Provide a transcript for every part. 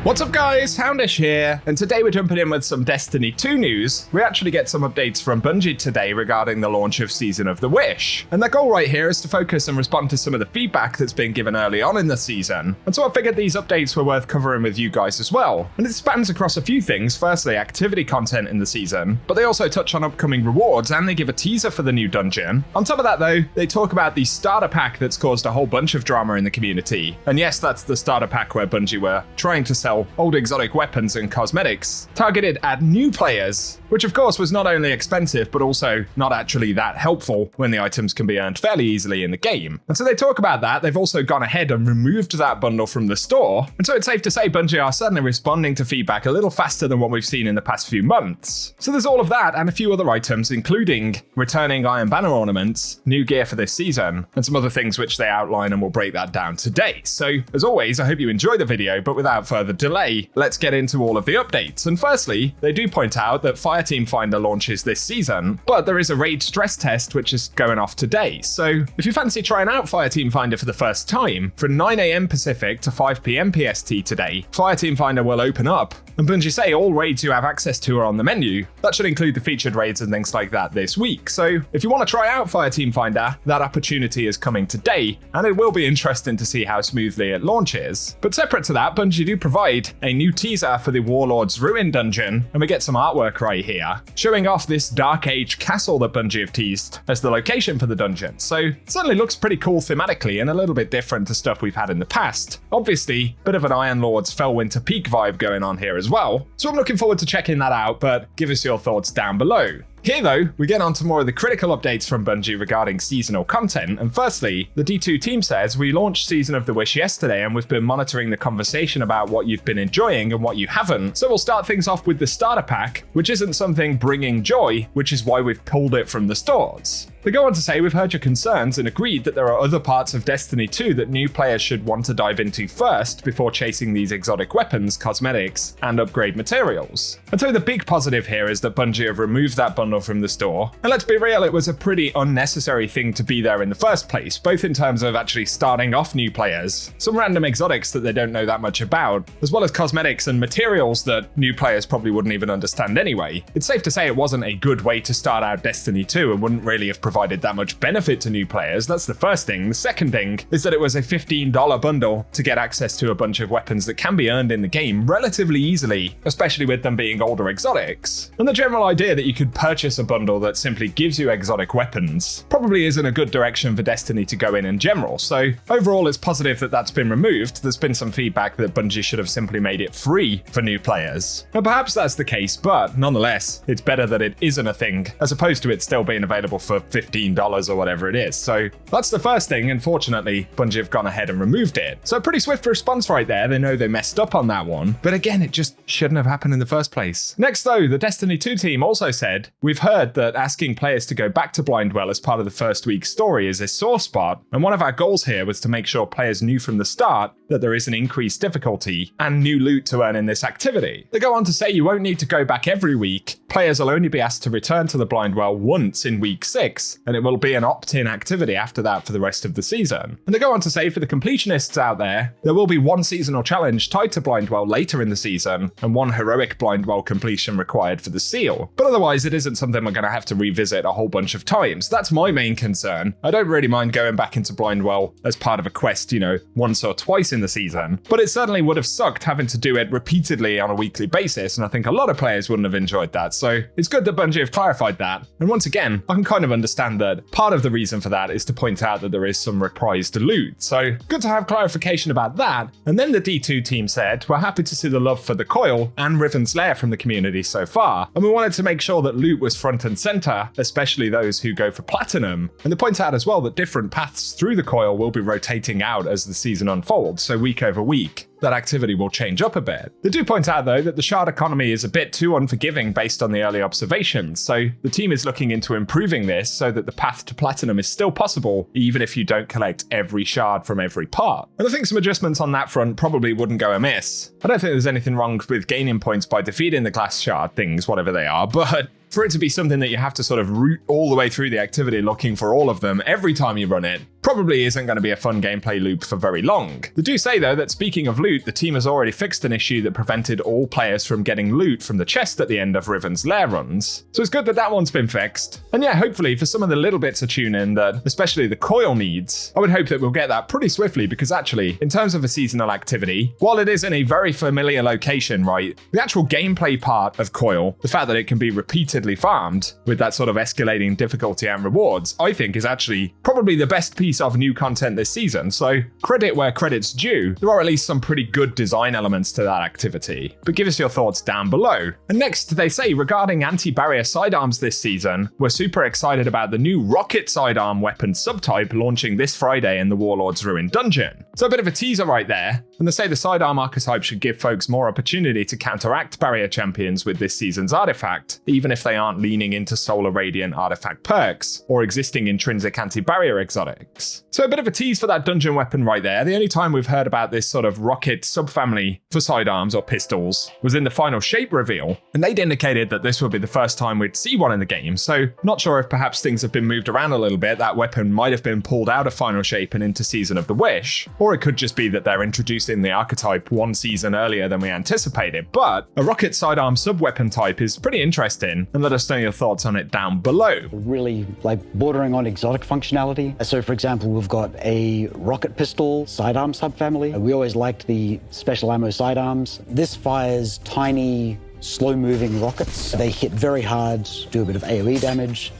What's up guys, Houndish here, and today we're jumping in with some Destiny 2 news. We actually get some updates from Bungie today regarding the launch of Season of the Wish. And their goal right here is to focus and respond to some of the feedback that's been given early on in the season. And so I figured these updates were worth covering with you guys as well. And it spans across a few things. Firstly, activity content in the season, but they also touch on upcoming rewards and they give a teaser for the new dungeon. On top of that though, they talk about the starter pack that's caused a whole bunch of drama in the community. And yes, that's the starter pack where Bungie were trying to sell old exotic weapons and cosmetics targeted at new players, which of course was not only expensive but also not actually that helpful when the items can be earned fairly easily in the game. And so they talk about that. They've also gone ahead and removed that bundle from the store, and so it's safe to say Bungie are certainly responding to feedback a little faster than what we've seen in the past few months. So there's all of that and a few other items, including returning Iron Banner ornaments, new gear for this season, and some other things which they outline, and we'll break that down today. So as always, I hope you enjoy the video, but without further delay, let's get into all of the updates. And firstly, they do point out that Fireteam Finder launches this season, but there is a raid stress test which is going off today. So if you fancy trying out Fireteam Finder for the first time, from 9 AM Pacific to 5 PM PST today, Fireteam Finder will open up. And Bungie say all raids you have access to are on the menu. That should include the featured raids and things like that this week. So if you want to try out Fireteam Finder, that opportunity is coming today, and it will be interesting to see how smoothly it launches. But separate to that, Bungie do provide a new teaser for the Warlord's Ruin dungeon, and we get some artwork right here, showing off this Dark Age castle that Bungie have teased as the location for the dungeon. So it certainly looks pretty cool thematically and a little bit different to stuff we've had in the past. Obviously, bit of an Iron Lord's Fellwinter Peak vibe going on here as well. So I'm looking forward to checking that out, but give us your thoughts down below. Here though, we get on to more of the critical updates from Bungie regarding seasonal content, and firstly, the D2 team says, we launched Season of the Wish yesterday and we've been monitoring the conversation about what you've been enjoying and what you haven't, so we'll start things off with the starter pack, which isn't something bringing joy, which is why we've pulled it from the stores. They go on to say, we've heard your concerns and agreed that there are other parts of Destiny 2 that new players should want to dive into first before chasing these exotic weapons, cosmetics, and upgrade materials. And so the big positive here is that Bungie have removed that bundle from the store. And let's be real, it was a pretty unnecessary thing to be there in the first place, both in terms of actually starting off new players, some random exotics that they don't know that much about, as well as cosmetics and materials that new players probably wouldn't even understand anyway. It's safe to say it wasn't a good way to start out Destiny 2 and wouldn't really have provided that much benefit to new players. That's the first thing. The second thing is that it was a $15 bundle to get access to a bunch of weapons that can be earned in the game relatively easily, especially with them being older exotics. And the general idea that you could purchase a bundle that simply gives you exotic weapons probably isn't a good direction for Destiny to go in general. So overall, it's positive that that's been removed. There's been some feedback that Bungie should have simply made it free for new players. And perhaps that's the case, but nonetheless, it's better that it isn't a thing as opposed to it still being available for $15 or whatever it is. So that's the first thing. Unfortunately, Bungie have gone ahead and removed it. So a pretty swift response right there. They know they messed up on that one, but again, it just shouldn't have happened in the first place. Next though, the Destiny 2 team also said, we've heard that asking players to go back to Blindwell as part of the first week's story is a sore spot, and one of our goals here was to make sure players knew from the start that there is an increased difficulty and new loot to earn in this activity. They go on to say you won't need to go back every week. Players will only be asked to return to the Blindwell once in week 6, and it will be an opt-in activity after that for the rest of the season. And they go on to say, for the completionists out there will be one seasonal challenge tied to Blindwell later in the season, and one heroic Blindwell completion required for the seal. But otherwise, it isn't something we're going to have to revisit a whole bunch of times. That's my main concern. I don't really mind going back into Blindwell as part of a quest, once or twice in the season, but it certainly would have sucked having to do it repeatedly on a weekly basis, and I think a lot of players wouldn't have enjoyed that. So it's good that Bungie have clarified that. And once again, I can kind of understand that part of the reason for that is to point out that there is some reprised loot. So good to have clarification about that. And then the D2 team said, we're happy to see the love for the Coil and Riven's Lair from the community so far, and we wanted to make sure that loot was front and center, especially those who go for platinum. And they point out as well that different paths through the Coil will be rotating out as the season unfolds, so week over week. that activity will change up a bit. They do point out though that the shard economy is a bit too unforgiving based on the early observations, so the team is looking into improving this so that the path to platinum is still possible even if you don't collect every shard from every part. And I think some adjustments on that front probably wouldn't go amiss. I don't think there's anything wrong with gaining points by defeating the glass shard things, whatever they are, but for it to be something that you have to sort of route all the way through the activity looking for all of them every time you run it, probably isn't going to be a fun gameplay loop for very long. They do say though that speaking of loot, the team has already fixed an issue that prevented all players from getting loot from the chest at the end of Riven's Lair runs. So it's good that that one's been fixed. And yeah, hopefully for some of the little bits of tuning that especially the coil needs, I would hope that we'll get that pretty swiftly, because actually in terms of a seasonal activity, while it is in a very familiar location, right, the actual gameplay part of coil, the fact that it can be repeatedly farmed with that sort of escalating difficulty and rewards, I think is actually probably the best piece of new content this season. So credit where credit's due, there are at least some pretty good design elements to that activity. But give us your thoughts down below. And next, they say regarding anti-barrier sidearms this season, we're super excited about the new rocket sidearm weapon subtype launching this Friday in the Warlord's Ruin dungeon. So a bit of a teaser right there. And they say the sidearm archetype should give folks more opportunity to counteract barrier champions with this season's artifact, even if they aren't leaning into Solar Radiant artifact perks or existing intrinsic anti-barrier exotics. So a bit of a tease for that dungeon weapon right there. The only time we've heard about this sort of rocket subfamily for sidearms or pistols was in the final shape reveal, and they'd indicated that this would be the first time we'd see one in the game. So not sure if perhaps things have been moved around a little bit. That weapon might have been pulled out of final shape and into Season of the Wish, or it could just be that they're introducing the archetype one season earlier than we anticipated. But a rocket sidearm sub-weapon type is pretty interesting, and let us know your thoughts on it down below. Really like bordering on exotic functionality. So for example, we've got a rocket pistol sidearm subfamily. We always liked the special ammo sidearms. This fires tiny, slow-moving rockets. They hit very hard, do a bit of AoE damage.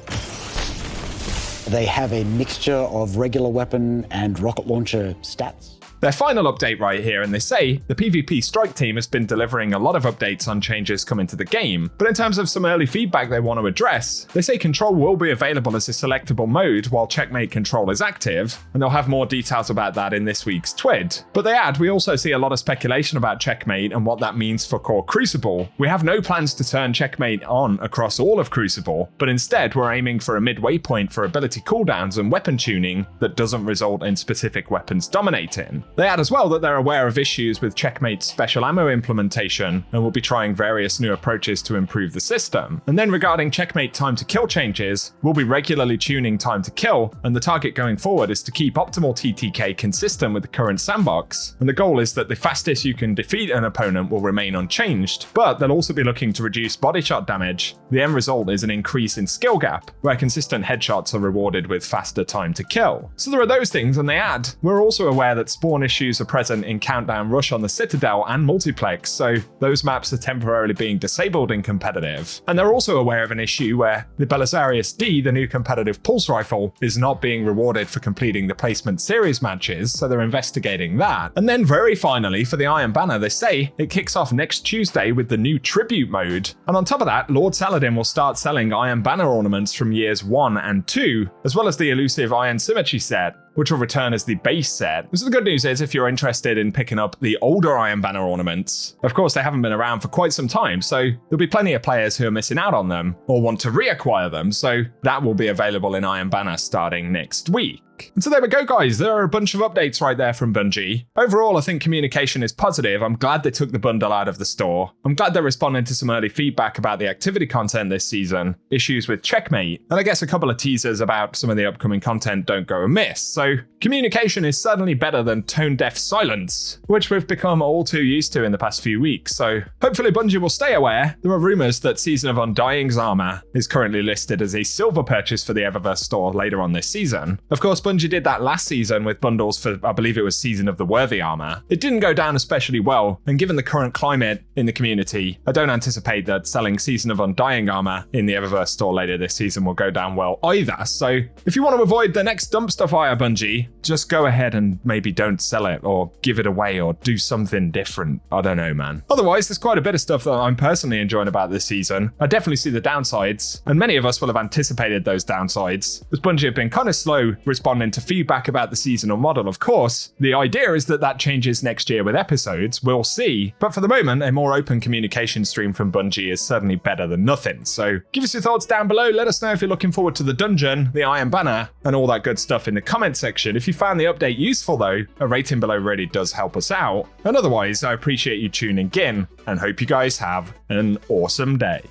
They have a mixture of regular weapon and rocket launcher stats. Their final update right here, and they say the PvP strike team has been delivering a lot of updates on changes coming to the game, but in terms of some early feedback they want to address, they say control will be available as a selectable mode while checkmate control is active, and they'll have more details about that in this week's TWID. But they add, we also see a lot of speculation about checkmate and what that means for core Crucible. We have no plans to turn checkmate on across all of Crucible, but instead we're aiming for a midway point for ability cooldowns and weapon tuning that doesn't result in specific weapons dominating. They add as well that they're aware of issues with Checkmate's special ammo implementation and will be trying various new approaches to improve the system. And then regarding Checkmate time to kill changes, we'll be regularly tuning time to kill, and the target going forward is to keep optimal TTK consistent with the current sandbox. And the goal is that the fastest you can defeat an opponent will remain unchanged, but they'll also be looking to reduce body shot damage. The end result is an increase in skill gap, where consistent headshots are rewarded with faster time to kill. So there are those things, and they add, we're also aware that spawn issues are present in Countdown Rush on the Citadel and Multiplex, so those maps are temporarily being disabled in competitive. And they're also aware of an issue where the Belisarius D, the new competitive pulse rifle, is not being rewarded for completing the placement series matches, so they're investigating that. And then very finally, for the Iron Banner, they say it kicks off next Tuesday with the new Tribute mode. And on top of that, Lord Saladin will start selling Iron Banner ornaments from years 1 and 2, as well as the elusive Iron Symmetry set, which will return as the base set. So the good news is if you're interested in picking up the older Iron Banner ornaments, of course they haven't been around for quite some time, so there'll be plenty of players who are missing out on them or want to reacquire them, so that will be available in Iron Banner starting next week. And so there we go, guys. There are a bunch of updates right there from Bungie. Overall, I think communication is positive. I'm glad they took the bundle out of the store. I'm glad they're responding to some early feedback about the activity content this season, issues with Checkmate, and I guess a couple of teasers about some of the upcoming content don't go amiss. So communication is certainly better than tone-deaf silence, which we've become all too used to in the past few weeks. So hopefully Bungie will stay aware. There are rumors that Season of Undying's armor is currently listed as a silver purchase for the Eververse store later on this season. Of course, Bungie did that last season with bundles for, I believe it was Season of the Worthy armor. It didn't go down especially well, and given the current climate in the community, I don't anticipate that selling Season of Undying armor in the Eververse store later this season will go down well either. So if you want to avoid the next dumpster fire, Bungie, just go ahead and maybe don't sell it or give it away or do something different. I don't know, man. Otherwise, there's quite a bit of stuff that I'm personally enjoying about this season. I definitely see the downsides, and many of us will have anticipated those downsides, as Bungie have been kind of slow responding to feedback about the seasonal model. Of course, the idea is that that changes next year with episodes. We'll see. But for the moment, a more open communication stream from Bungie is certainly better than nothing. So give us your thoughts down below. Let us know if you're looking forward to the dungeon, the Iron Banner, and all that good stuff in the comment section. If you found the update useful though, a rating below really does help us out. And otherwise, I appreciate you tuning in and hope you guys have an awesome day.